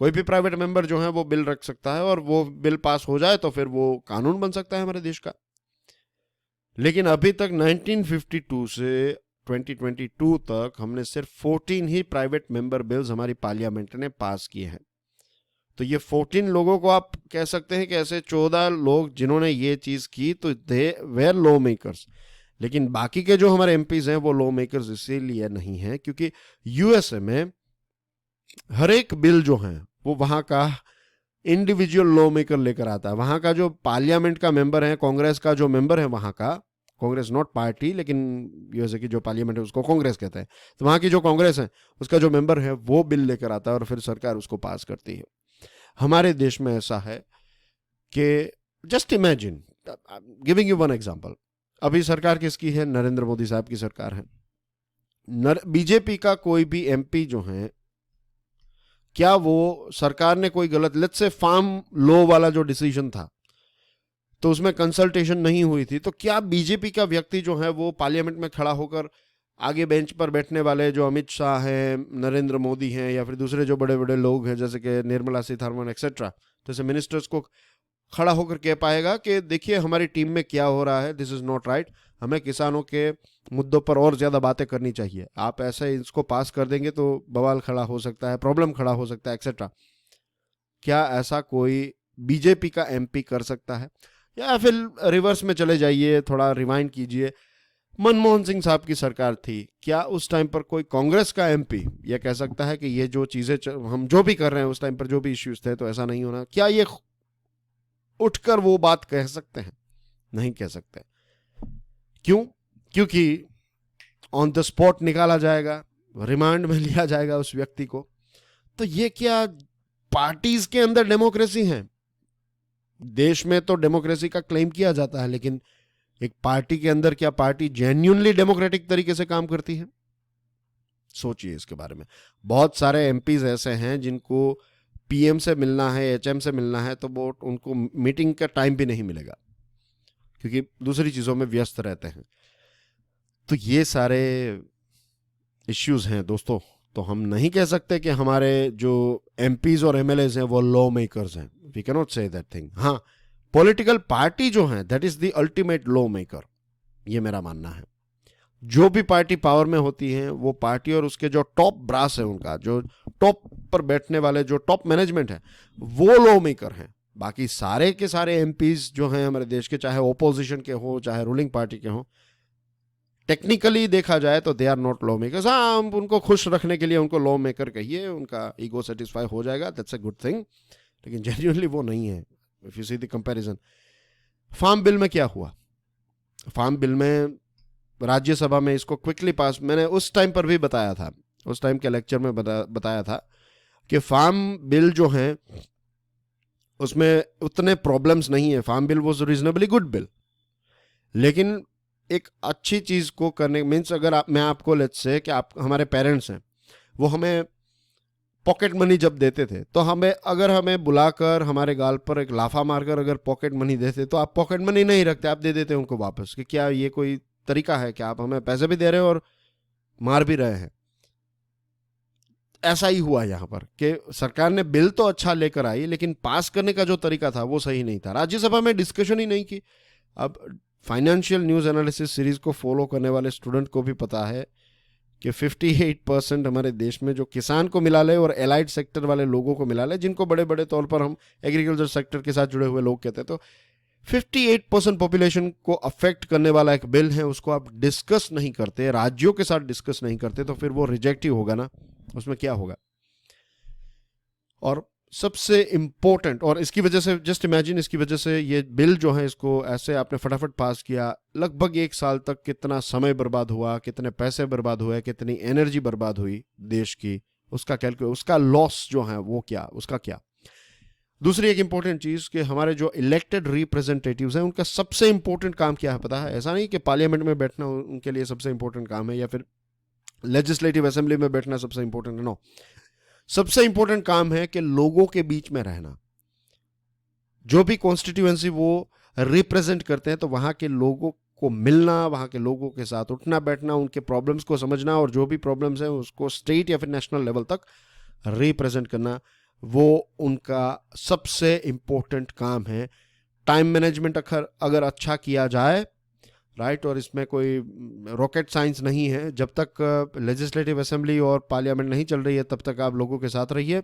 कोई भी प्राइवेट मेंबर जो है वो बिल रख सकता है और वो बिल पास हो जाए तो फिर वो कानून बन सकता है हमारे देश का। लेकिन अभी तक 1952 से 2022 तक हमने सिर्फ 14 ही प्राइवेट मेंबर बिल्स हमारी पार्लियामेंट ने पास किए हैं। तो ये 14 लोगों को आप कह सकते हैं कि ऐसे 14 लोग जिन्होंने ये चीज की तो दे वेर लॉ मेकर्स। लेकिन बाकी के जो हमारे एमपीज हैं वो लॉ मेकर्स इसीलिए नहीं है क्योंकि यूएसए में हर एक बिल जो है वो वहां का इंडिविजुअल लॉ मेकर लेकर आता है। वहां का जो पार्लियामेंट का मेंबर है, कांग्रेस का जो मेंबर है वहां का, कांग्रेस नॉट पार्टी लेकिन यूएसए की जो पार्लियामेंट है उसको कांग्रेस कहते हैं, तो वहां की जो कांग्रेस है उसका जो मेंबर है वो बिल लेकर आता है और फिर सरकार उसको पास करती है। हमारे देश में ऐसा है कि just imagine, giving you one example, अभी सरकार किसकी है? नरेंद्र मोदी साहब की सरकार है। बीजेपी का कोई भी एमपी जो है, क्या वो सरकार ने कोई गलत, लेट्स से फार्म लॉ वाला जो डिसीजन था तो उसमें कंसल्टेशन नहीं हुई थी, तो क्या बीजेपी का व्यक्ति जो है वो पार्लियामेंट में खड़ा होकर आगे बेंच पर बैठने वाले जो अमित शाह हैं, नरेंद्र मोदी हैं या फिर दूसरे जो बड़े बड़े लोग हैं जैसे कि निर्मला सीतारमण एक्सेट्रा, जैसे मिनिस्टर्स को खड़ा होकर कह पाएगा कि देखिए हमारी टीम में क्या हो रहा है, दिस इज नॉट राइट, हमें किसानों के मुद्दों पर और ज्यादा बातें करनी चाहिए, आप ऐसे इसको पास कर देंगे तो बवाल खड़ा हो सकता है, प्रॉब्लम खड़ा हो सकता है एक्सेट्रा? क्या ऐसा कोई बीजेपी का एमपी कर सकता है? या फिर रिवर्स में चले जाइए, थोड़ा रिवाइंड कीजिए, मनमोहन सिंह साहब की सरकार थी, क्या उस टाइम पर कोई कांग्रेस का एमपी यह कह सकता है कि ये जो चीजें हम जो भी कर रहे हैं उस टाइम पर जो भी इश्यूज थे तो ऐसा नहीं होना? क्या ये उठकर वो बात कह सकते हैं? नहीं कह सकते। क्यों? क्योंकि ऑन द स्पॉट निकाला जाएगा, रिमांड में लिया जाएगा उस व्यक्ति को। तो ये क्या पार्टीज के अंदर डेमोक्रेसी है? देश में तो डेमोक्रेसी का क्लेम किया जाता है, लेकिन एक पार्टी के अंदर क्या पार्टी जेन्युइनली डेमोक्रेटिक तरीके से काम करती है? सोचिए इसके बारे में। बहुत सारे एमपीज ऐसे हैं जिनको पीएम से मिलना है, एचएम से मिलना है, तो वो उनको मीटिंग का टाइम भी नहीं मिलेगा क्योंकि दूसरी चीजों में व्यस्त रहते हैं। तो ये सारे इश्यूज हैं दोस्तों। तो हम नहीं कह सकते कि हमारे जो एमपीज और एमएलएज हैं वो लॉ मेकर्स हैं, we can not say that thing. हाँ, पॉलिटिकल पार्टी जो है that is the ultimate law maker, ये मेरा मानना है। जो भी पार्टी पावर में होती है वो पार्टी और उसके जो टॉप ब्रास है, उनका जो टॉप पर बैठने वाले जो टॉप मैनेजमेंट है वो लॉ मेकर हैं। बाकी सारे के सारे एमपीज जो हैं हमारे देश के, चाहे ओपोजिशन के हो चाहे रूलिंग पार्टी के हो, टेक्निकली देखा जाए तो they are not law makers. हाँ, हम उनको खुश रखने के लिए उनको लॉ मेकर कहिए, उनका ईगो सेटिस्फाई हो जाएगा, दैट्स अ गुड थिंग, लेकिन जेन्युइनली वो नहीं है। If you see the comparison, farm bill में क्या हुआ? फार्म बिल में राज्यसभा में इसको क्विकली पास, मैंने उस टाइम पर भी बताया था, उस टाइम के लेक्चर में बताया था कि फार्म बिल जो है उसमें उतने प्रॉब्लम्स नहीं है। Farm bill was reasonably good bill, लेकिन एक अच्छी चीज को करने मीन्स, अगर मैं आपको लेट्स से कि आप हमारे पेरेंट्स हैं, वो हमें पॉकेट मनी जब देते थे तो अगर हमें बुलाकर हमारे गाल पर एक लाफा मारकर अगर पॉकेट मनी देते तो आप पॉकेट मनी नहीं रखते, आप दे देते उनको वापस। कि क्या ये कोई तरीका है कि आप हमें पैसे भी दे रहे हो और मार भी रहे हैं? ऐसा ही हुआ यहाँ पर कि सरकार ने बिल तो अच्छा लेकर आई, लेकिन पास करने का जो तरीका था वो सही नहीं था। राज्यसभा में डिस्कशन ही नहीं की। अब फाइनेंशियल न्यूज एनालिसिस सीरीज को फॉलो करने वाले स्टूडेंट को भी पता है कि 58% हमारे देश में जो किसान को मिला ले और एलाइड सेक्टर वाले लोगों को मिला ले, जिनको बड़े बड़े तौर पर हम एग्रीकल्चर सेक्टर के साथ जुड़े हुए लोग कहते हैं, तो 58% पॉपुलेशन को अफेक्ट करने वाला एक बिल है, उसको आप डिस्कस नहीं करते, राज्यों के साथ डिस्कस नहीं करते, तो फिर वो रिजेक्ट ही होगा ना, उसमें क्या होगा? और सबसे इंपॉर्टेंट, और इसकी वजह से जस्ट इमेजिन, इसकी वजह से ये बिल जो है इसको ऐसे आपने फटाफट पास किया, लगभग 1 साल तक कितना समय बर्बाद हुआ, कितने पैसे बर्बाद हुए, कितनी एनर्जी बर्बाद हुई देश की, उसका कैलकुलेट, उसका लॉस जो है वो क्या, उसका क्या। दूसरी एक इंपॉर्टेंट चीज कि हमारे जो इलेक्टेड रिप्रेजेंटेटिव्स हैं उनका सबसे इंपॉर्टेंट काम क्या है पता है? ऐसा नहीं कि पार्लियामेंट में बैठना उनके लिए सबसे इंपॉर्टेंट काम है, या फिर लेजिस्लेटिव असेंबली में बैठना सबसे इंपॉर्टेंट है। नो, सबसे इंपॉर्टेंट काम है कि लोगों के बीच में रहना। जो भी कॉन्स्टिट्यूएंसी वो रिप्रेजेंट करते हैं, तो वहां के लोगों को मिलना, वहां के लोगों के साथ उठना बैठना, उनके प्रॉब्लम्स को समझना, और जो भी प्रॉब्लम्स है उसको स्टेट या फिर नेशनल लेवल तक रिप्रेजेंट करना, वो उनका सबसे इंपॉर्टेंट काम है। टाइम मैनेजमेंट अगर अच्छा किया जाए, राइट, और इसमें कोई रॉकेट साइंस नहीं है, जब तक लेजिस्लेटिव असेंबली और पार्लियामेंट नहीं चल रही है तब तक आप लोगों के साथ रहिए।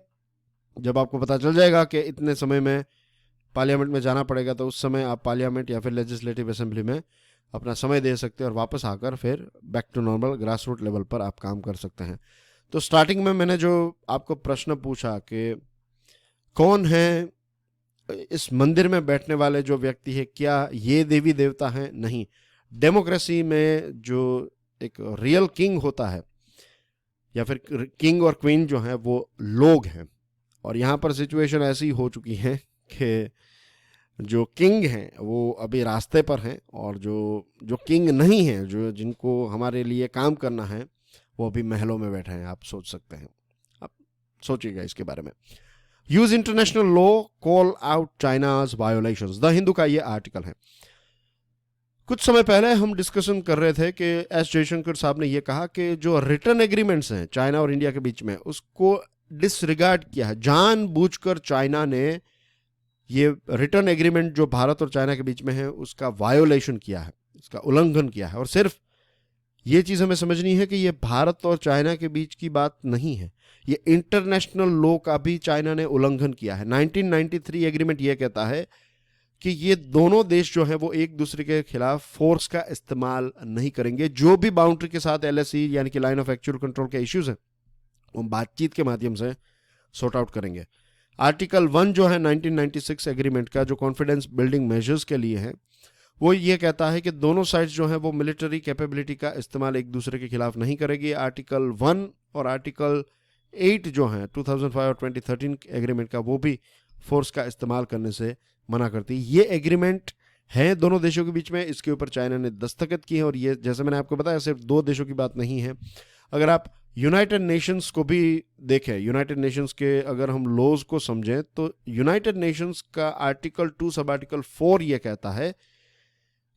जब आपको पता चल जाएगा कि इतने समय में पार्लियामेंट में जाना पड़ेगा, तो उस समय आप पार्लियामेंट या फिर लेजिस्लेटिव असेंबली में अपना समय दे सकते हैं और वापस आकर फिर back to normal grass root level पर आप काम कर सकते हैं। तो स्टार्टिंग में मैंने जो आपको प्रश्न पूछा कि कौन है इस मंदिर में बैठने वाले जो व्यक्ति है, क्या ये देवी देवता हैं? नहीं। डेमोक्रेसी में जो एक रियल किंग होता है या फिर किंग और क्वीन जो है वो लोग हैं। और यहाँ पर सिचुएशन ऐसी हो चुकी है कि जो किंग हैं वो अभी रास्ते पर हैं, और जो किंग नहीं है, जो जिनको हमारे लिए काम करना है, वो अभी महलों में बैठे हैं। आप सोच सकते हैं, आप सोचिएगा इसके बारे में। Use international law, call out China's violations, the Hindu का ये आर्टिकल है। कुछ समय पहले हम डिस्कशन कर रहे थे कि एस जयशंकर साहब ने यह कहा कि जो रिटर्न एग्रीमेंट्स हैं चाइना और इंडिया के बीच में, उसको डिसरिगार्ड किया है। जानबूझकर चाइना ने ये रिटर्न एग्रीमेंट जो भारत और चाइना के बीच में है उसका वायोलेशन किया है, इसका उल्लंघन किया है। और सिर्फ ये चीज हमें समझनी है कि ये भारत और चाइना के बीच की बात नहीं है, ये इंटरनेशनल लॉ का भी चाइना ने उल्लंघन किया है। 1993 एग्रीमेंट ये कहता है कि ये दोनों देश जो है वो एक दूसरे के खिलाफ फोर्स का इस्तेमाल नहीं करेंगे। जो भी बाउंड्री के साथ LSE यानी कि लाइन ऑफ एक्चुअल कंट्रोल के इश्यूज हैं वो बातचीत के माध्यम से सॉर्ट आउट करेंगे। आर्टिकल 1 जो है 1996 एग्रीमेंट का, जो कॉन्फिडेंस बिल्डिंग मेजर्स के लिए है, वो ये कहता है कि दोनों साइड्स जो है वो मिलिट्री कैपेबिलिटी का इस्तेमाल एक दूसरे के खिलाफ नहीं करेगी। आर्टिकल 1 और आर्टिकल 8 जो है 2005 और 2013 एग्रीमेंट का, वो भी फोर्स का इस्तेमाल करने से मना करती है। ये एग्रीमेंट है दोनों देशों के बीच में, इसके ऊपर चाइना ने दस्तखत किए हैं। और ये जैसे मैंने आपको बताया सिर्फ 2 देशों की बात नहीं है। अगर आप यूनाइटेड नेशंस को भी देखें, यूनाइटेड नेशंस के अगर हम लॉज को समझें, तो यूनाइटेड नेशंस का आर्टिकल 2 सब आर्टिकल 4 ये कहता है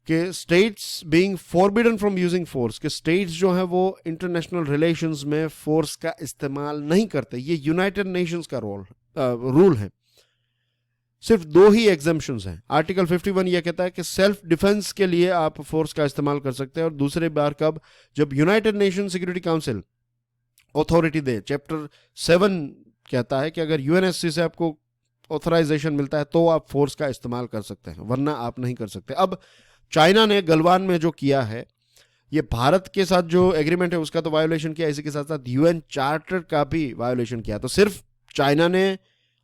कि states being forbidden from using force, के स्टेट्स जो है वो इंटरनेशनल रिलेशंस में फोर्स का इस्तेमाल नहीं करते। ये यूनाइटेड नेशंस का रूल है। सिर्फ 2 ही एग्जम्पशंस हैं। आर्टिकल 51 यह कहता है कि सेल्फ डिफेंस के लिए आप फोर्स का इस्तेमाल कर सकते हैं, और दूसरे बार कब, जब United Nation Security Council authority दे। चैप्टर 7 कहता है कि अगर यूएनएससी से आपको ऑथराइजेशन मिलता है तो आप फोर्स का इस्तेमाल कर सकते हैं, वरना आप नहीं कर सकते। अब चाइना ने गलवान में जो किया है, ये भारत के साथ जो एग्रीमेंट है उसका तो वायोलेशन किया, इसी के साथ साथ यूएन चार्टर का भी वायोलेशन किया। तो सिर्फ चाइना ने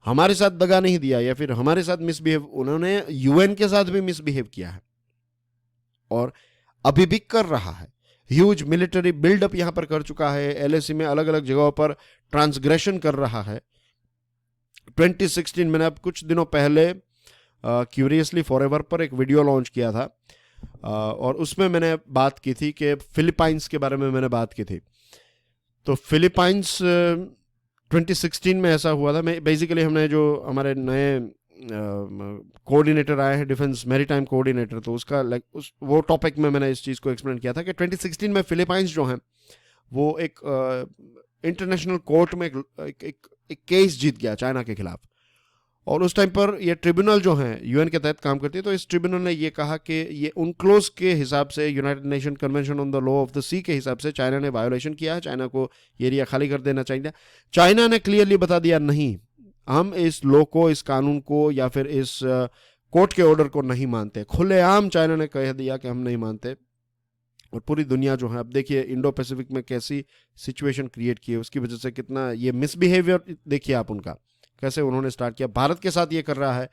हमारे साथ दगा नहीं दिया या फिर हमारे साथ मिसबिहेव, उन्होंने यूएन के साथ भी मिसबिहेव किया है और अभी भी कर रहा है। ह्यूज मिलिट्री बिल्डअप यहां पर कर चुका है, एलएसी में अलग अलग जगहों पर ट्रांसग्रेशन कर रहा है। 2016 मैंने अब कुछ दिनों पहले क्यूरियसली फॉरएवर पर एक वीडियो लॉन्च किया था और उसमें मैंने बात की थी कि फिलीपाइंस के बारे में मैंने बात की थी। तो फिलीपाइंस 2016 में ऐसा हुआ था। मैं बेसिकली हमने जो हमारे नए कोऑर्डिनेटर आए हैं, डिफेंस मैरीटाइम कोऑर्डिनेटर, तो उसका वो टॉपिक में मैंने इस चीज़ को एक्सप्लेन किया था कि 2016 में फिलीपाइंस जो हैं वो एक इंटरनेशनल कोर्ट में एक केस जीत गया चाइना के खिलाफ। और उस टाइम पर ये ट्रिब्यूनल जो है यूएन के तहत काम करती है, तो इस ट्रिब्यूनल ने ये कहा कि ये उनक्लोज के हिसाब से, United Nation Convention on the Law of the Sea के हिसाब से चाइना ने वायोलेशन किया है, चाइना को ये एरिया खाली कर देना चाहिए। चाइना ने क्लियरली बता दिया नहीं, हम इस लॉ को, इस कानून को या फिर इस कोर्ट के ऑर्डर को नहीं मानते। खुलेआम चाइना ने कह दिया कि हम नहीं मानते। और पूरी दुनिया जो है, अब देखिए इंडो पैसिफिक में कैसी सिचुएशन क्रिएट की है, उसकी वजह से कितना ये मिसबिहेवियर देखिए आप उनका, कैसे उन्होंने स्टार्ट किया। भारत के साथ ये कर रहा है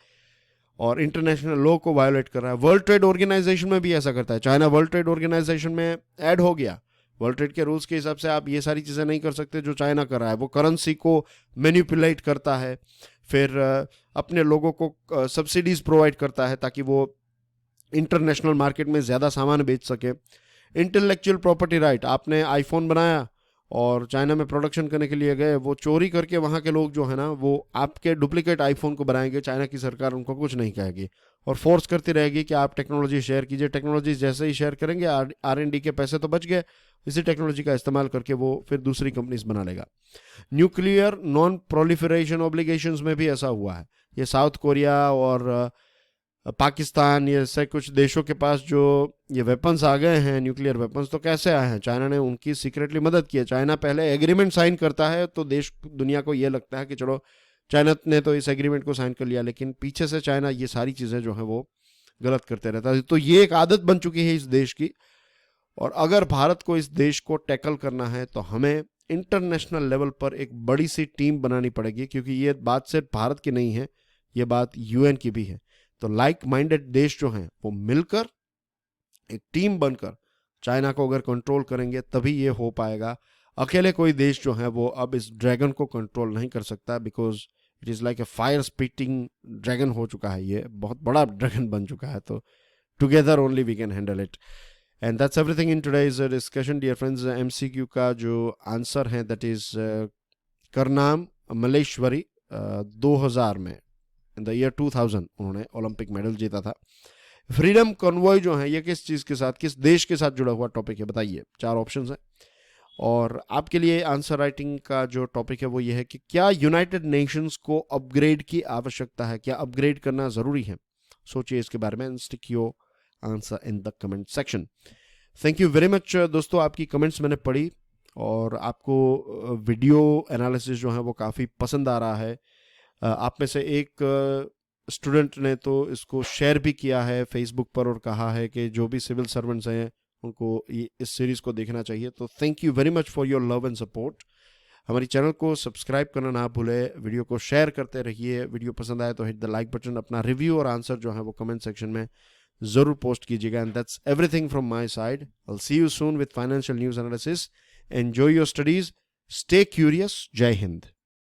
और इंटरनेशनल लॉ को वायोलेट कर रहा है। वर्ल्ड ट्रेड ऑर्गेनाइजेशन में भी ऐसा करता है। चाइना वर्ल्ड ट्रेड ऑर्गेनाइजेशन में ऐड हो गया। वर्ल्ड ट्रेड के रूल्स के हिसाब से आप ये सारी चीज़ें नहीं कर सकते जो चाइना कर रहा है। वो करेंसी को मैनिपुलेट करता है, फिर अपने लोगों को सब्सिडीज प्रोवाइड करता है ताकि वो इंटरनेशनल मार्केट में ज़्यादा सामान बेच सके। इंटेलेक्चुअल प्रॉपर्टी राइट, आपने आईफोन बनाया और चाइना में प्रोडक्शन करने के लिए गए, वो चोरी करके वहाँ के लोग जो है ना वो आपके डुप्लीकेट आईफोन को बनाएंगे। चाइना की सरकार उनको कुछ नहीं कहेगी और फोर्स करती रहेगी कि आप टेक्नोलॉजी शेयर कीजिए। टेक्नोलॉजी जैसे ही शेयर करेंगे, R&D के पैसे तो बच गए, इसी टेक्नोलॉजी का इस्तेमाल करके वो फिर दूसरी कंपनीज बना लेगा। न्यूक्लियर नॉन प्रोलिफरेशन ऑब्लिगेशंस में भी ऐसा हुआ है। ये साउथ कोरिया और पाकिस्तान, ये से कुछ देशों के पास जो ये वेपन्स आ गए हैं, न्यूक्लियर वेपन्स, तो कैसे आए हैं? चाइना ने उनकी सीक्रेटली मदद की है। चाइना पहले एग्रीमेंट साइन करता है तो देश दुनिया को ये लगता है कि चलो चाइना ने तो इस एग्रीमेंट को साइन कर लिया, लेकिन पीछे से चाइना ये सारी चीज़ें जो है वो गलत करते रहता है। तो ये एक आदत बन चुकी है इस देश की। और अगर भारत को इस देश को टैकल करना है तो हमें इंटरनेशनल लेवल पर एक बड़ी सी टीम बनानी पड़ेगी, क्योंकि ये बात सिर्फ भारत की नहीं है, ये बात यूएन की भी है। तो लाइक माइंडेड देश जो हैं वो मिलकर एक टीम बनकर चाइना को अगर कंट्रोल करेंगे तभी ये हो पाएगा। अकेले कोई देश जो है वो अब इस ड्रैगन को कंट्रोल नहीं कर सकता, because it is like a fire spitting dragon हो चुका है, ये बहुत बड़ा ड्रैगन बन चुका है। तो together only we can handle it. And that's everything in today's discussion dear friends. MCQ का जो आंसर है दैट इज करनाम मलेश्वरी 2000 में, इन द ईयर 2000 उन्होंने ओलंपिक मेडल जीता था। फ्रीडम कॉन्वॉय जो है ये किस चीज़ के साथ, किस देश के साथ जुड़ा हुआ टॉपिक है, बताइए। 4 ऑप्शंस हैं और आपके लिए आंसर राइटिंग का जो टॉपिक है वो ये है कि क्या यूनाइटेड नेशंस को अपग्रेड की आवश्यकता है, क्या अपग्रेड करना ज़रूरी है? सोचिए इसके बारे में and stick your answer in the comment section. Thank you very much दोस्तों, आपकी कमेंट्स मैंने पढ़ी और आपको वीडियो एनालिसिस जो है वो काफ़ी पसंद आ रहा है। आप में से एक स्टूडेंट ने तो इसको शेयर भी किया है फेसबुक पर और कहा है कि जो भी सिविल सर्वेंट्स हैं उनको इस सीरीज़ को देखना चाहिए। तो thank you very much for your love and support. हमारी चैनल को सब्सक्राइब करना ना भूलें, वीडियो को शेयर करते रहिए। वीडियो पसंद आए तो हिट द लाइक बटन। अपना रिव्यू और आंसर जो है वो कमेंट सेक्शन में ज़रूर पोस्ट कीजिएगा। And that's everything from my side. I will see you soon with financial news analysis. Enjoy your studies, stay curious. जय हिंद।